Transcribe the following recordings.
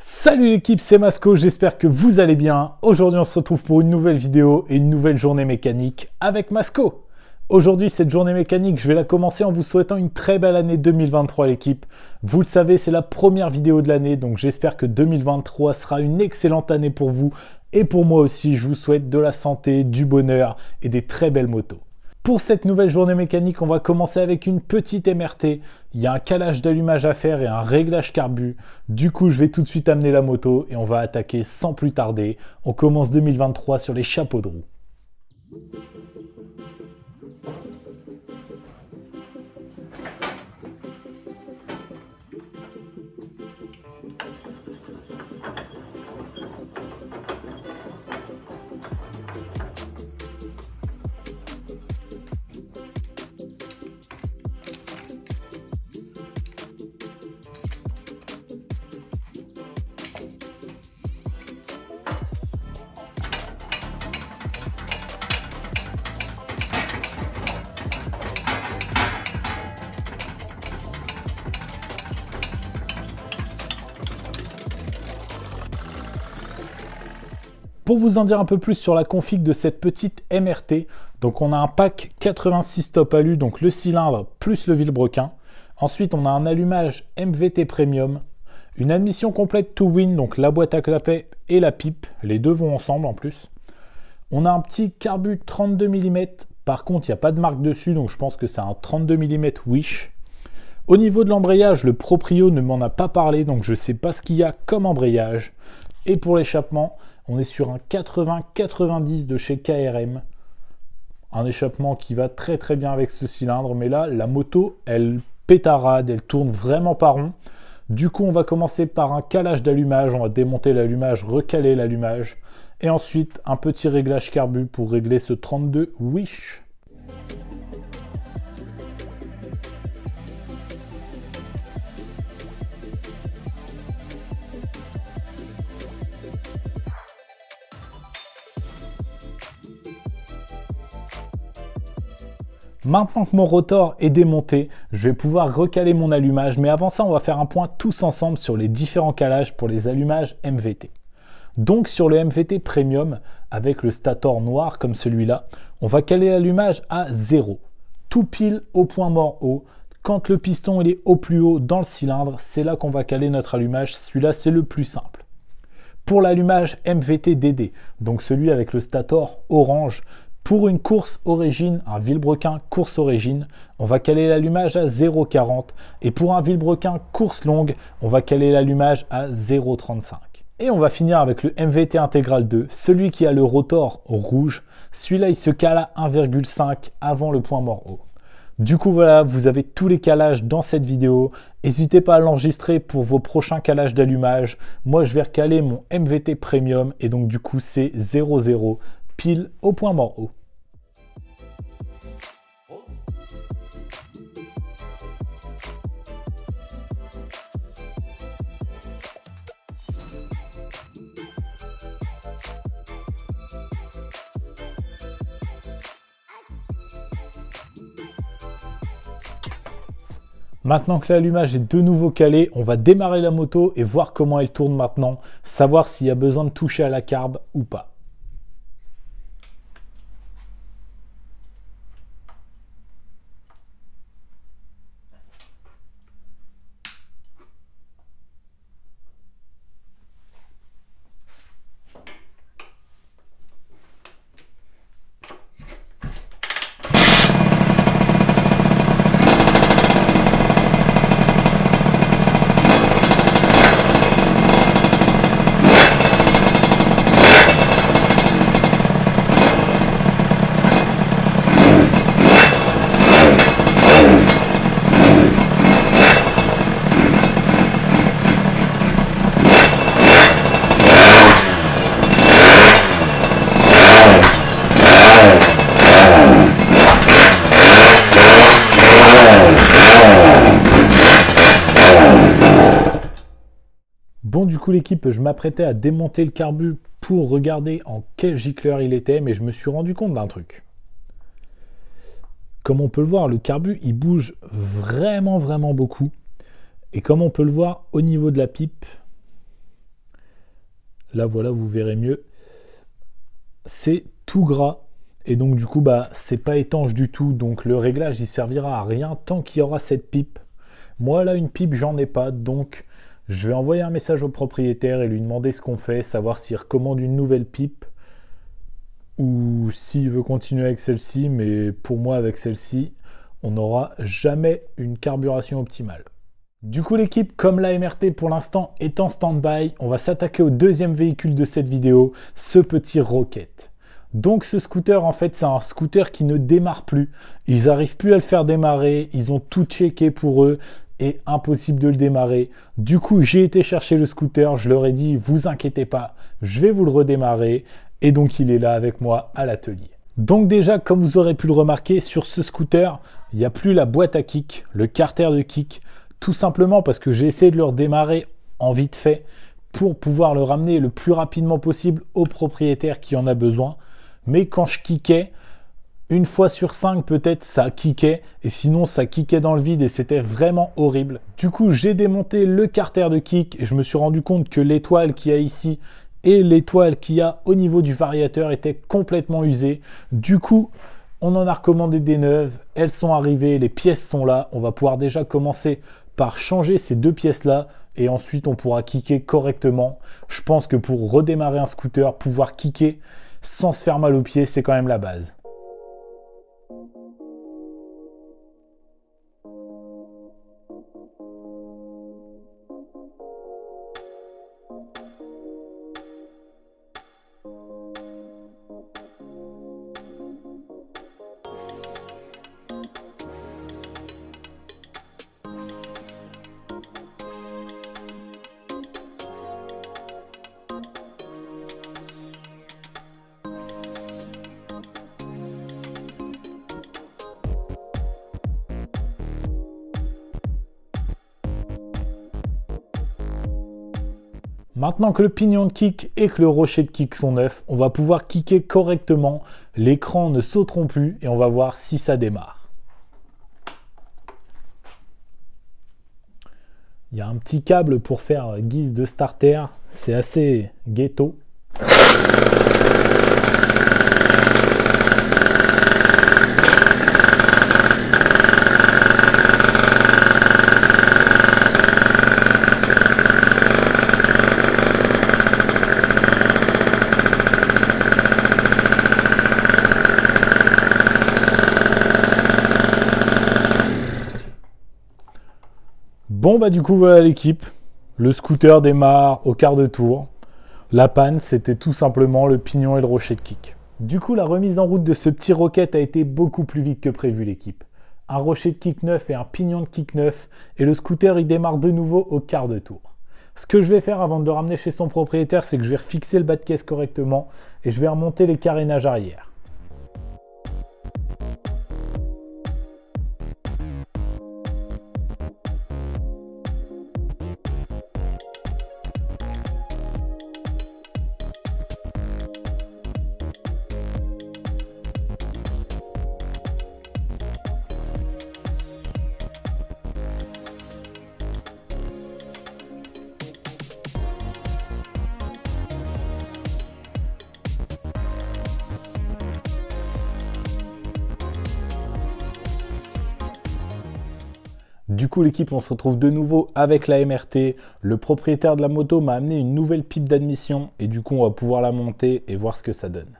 Salut l'équipe, c'est Masco, j'espère que vous allez bien. Aujourd'hui on se retrouve pour une nouvelle vidéo et une nouvelle journée mécanique avec Masco. Aujourd'hui cette journée mécanique, je vais la commencer en vous souhaitant une très belle année 2023 l'équipe. Vous le savez, c'est la première vidéo de l'année, donc j'espère que 2023 sera une excellente année pour vous. Et pour moi aussi, je vous souhaite de la santé, du bonheur et des très belles motos. Pour cette nouvelle journée mécanique, on va commencer avec une petite MRT. Il y a un calage d'allumage à faire et un réglage carbu. Du coup, je vais tout de suite amener la moto et on va attaquer sans plus tarder. On commence 2023 sur les chapeaux de roue. Pour vous en dire un peu plus sur la config de cette petite MRT, donc on a un pack 86 top alu, donc le cylindre plus le vilebrequin. Ensuite, on a un allumage MVT Premium, une admission complète to win, donc la boîte à clapet et la pipe, les deux vont ensemble en plus. On a un petit carbu 32 mm, par contre il n'y a pas de marque dessus, donc je pense que c'est un 32 mm Wish. Au niveau de l'embrayage, le proprio ne m'en a pas parlé, donc je ne sais pas ce qu'il y a comme embrayage. Et pour l'échappement, on est sur un 80-90 de chez KRM. Un échappement qui va très très bien avec ce cylindre. Mais là, la moto, elle pétarade, elle tourne vraiment pas rond. Du coup, on va commencer par un calage d'allumage. On va démonter l'allumage, recaler l'allumage. Et ensuite, un petit réglage carbu pour régler ce 32 Wish. Maintenant que mon rotor est démonté, je vais pouvoir recaler mon allumage. Mais avant ça, on va faire un point tous ensemble sur les différents calages pour les allumages MVT. Donc sur le MVT Premium, avec le stator noir comme celui-là, on va caler l'allumage à 0. Tout pile au point mort haut. Quand le piston il est au plus haut dans le cylindre, c'est là qu'on va caler notre allumage. Celui-là, c'est le plus simple. Pour l'allumage MVT DD, donc celui avec le stator orange, pour une course origine, un vilebrequin course origine, on va caler l'allumage à 0,40. Et pour un vilebrequin course longue, on va caler l'allumage à 0,35. Et on va finir avec le MVT Intégral 2, celui qui a le rotor rouge. Celui-là, il se cale à 1,5 avant le point mort haut. Du coup, voilà, vous avez tous les calages dans cette vidéo. N'hésitez pas à l'enregistrer pour vos prochains calages d'allumage. Moi, je vais recaler mon MVT Premium et donc du coup, c'est 0,0. Pile au point mort haut. Maintenant que l'allumage est de nouveau calé, on va démarrer la moto et voir comment elle tourne maintenant, savoir s'il y a besoin de toucher à la carbe ou pas. Bon, du coup l'équipe, je m'apprêtais à démonter le carbu pour regarder en quel gicleur il était, mais je me suis rendu compte d'un truc. Comme on peut le voir, le carbu, il bouge vraiment beaucoup. Et comme on peut le voir au niveau de la pipe, Là, voilà, vous verrez mieux. C'est tout gras. Et donc, du coup, c'est pas étanche du tout. Donc, le réglage, il servira à rien tant qu'il y aura cette pipe. Moi, là, une pipe, j'en ai pas. Donc, je vais envoyer un message au propriétaire et lui demander ce qu'on fait, savoir s'il recommande une nouvelle pipe ou s'il veut continuer avec celle-ci. Mais pour moi, avec celle-ci, on n'aura jamais une carburation optimale. Du coup, l'équipe, comme la MRT pour l'instant est en stand-by, on va s'attaquer au deuxième véhicule de cette vidéo, ce petit Rocket. Donc ce scooter, en fait, c'est un scooter qui ne démarre plus. Ils n'arrivent plus à le faire démarrer, ils ont tout checké pour eux et impossible de le démarrer. Du coup, j'ai été chercher le scooter, je leur ai dit, vous inquiétez pas, je vais vous le redémarrer. Et donc, il est là avec moi à l'atelier. Donc déjà, comme vous aurez pu le remarquer, sur ce scooter, il n'y a plus la boîte à kick, le carter de kick. Tout simplement parce que j'ai essayé de le redémarrer en vite fait pour pouvoir le ramener le plus rapidement possible au propriétaire qui en a besoin. Mais quand je kickais, une fois sur 5 peut-être ça kickait et sinon ça kickait dans le vide et c'était vraiment horrible. Du coup, j'ai démonté le carter de kick et je me suis rendu compte que l'étoile qu'il y a ici et l'étoile qu'il y a au niveau du variateur étaient complètement usées. Du coup, on en a recommandé des neuves, elles sont arrivées, les pièces sont là. On va pouvoir déjà commencer par changer ces deux pièces-là et ensuite on pourra kicker correctement. Je pense que pour redémarrer un scooter, pouvoir kicker sans se faire mal aux pieds, c'est quand même la base. Maintenant que le pignon de kick et que le rocher de kick sont neufs, on va pouvoir kicker correctement. L'écran ne sauteront plus et on va voir si ça démarre. Il y a un petit câble pour faire guise de starter. C'est assez ghetto. Bon du coup voilà l'équipe, le scooter démarre au quart de tour. La panne c'était tout simplement le pignon et le rocher de kick. Du coup la remise en route de ce petit Rocket a été beaucoup plus vite que prévu l'équipe. Un rocher de kick neuf et un pignon de kick neuf et le scooter il démarre de nouveau au quart de tour. Ce que je vais faire avant de le ramener chez son propriétaire, c'est que je vais refixer le bas de caisse correctement et je vais remonter les carénages arrière. Du coup l'équipe, on se retrouve de nouveau avec la MRT. Le propriétaire de la moto m'a amené une nouvelle pipe d'admission et du coup on va pouvoir la monter et voir ce que ça donne.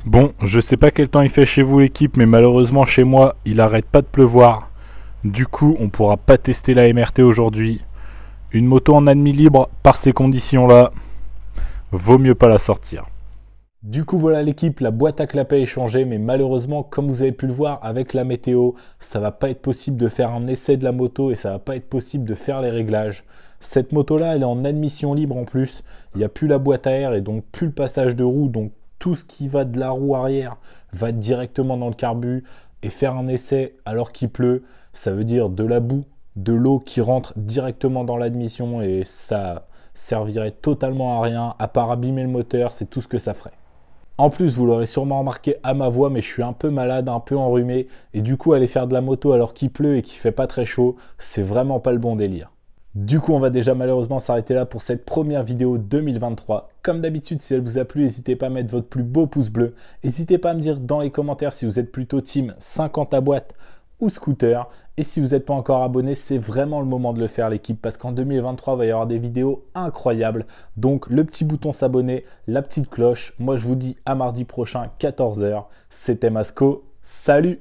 Bon, je sais pas quel temps il fait chez vous l'équipe, mais malheureusement chez moi, il arrête pas de pleuvoir. Du coup, on pourra pas tester la MRT aujourd'hui. Une moto en admis libre par ces conditions-là, vaut mieux pas la sortir. Du coup voilà l'équipe, la boîte à clapet est changée, mais malheureusement comme vous avez pu le voir avec la météo, ça va pas être possible de faire un essai de la moto et ça va pas être possible de faire les réglages. Cette moto là elle est en admission libre en plus, il n'y a plus la boîte à air et donc plus le passage de roue, donc tout ce qui va de la roue arrière va directement dans le carbu et faire un essai alors qu'il pleut, ça veut dire de la boue, de l'eau qui rentre directement dans l'admission et ça servirait totalement à rien à part abîmer le moteur, c'est tout ce que ça ferait. En plus, vous l'aurez sûrement remarqué à ma voix, mais je suis un peu malade, un peu enrhumé. Et du coup, aller faire de la moto alors qu'il pleut et qu'il fait pas très chaud, c'est vraiment pas le bon délire. Du coup, on va déjà malheureusement s'arrêter là pour cette première vidéo 2023. Comme d'habitude, si elle vous a plu, n'hésitez pas à mettre votre plus beau pouce bleu. N'hésitez pas à me dire dans les commentaires si vous êtes plutôt team 50 à boîte ou scooter. Et si vous n'êtes pas encore abonné, c'est vraiment le moment de le faire l'équipe parce qu'en 2023, il va y avoir des vidéos incroyables. Donc le petit bouton s'abonner, la petite cloche. Moi je vous dis à mardi prochain 14 h. C'était Masco. Salut!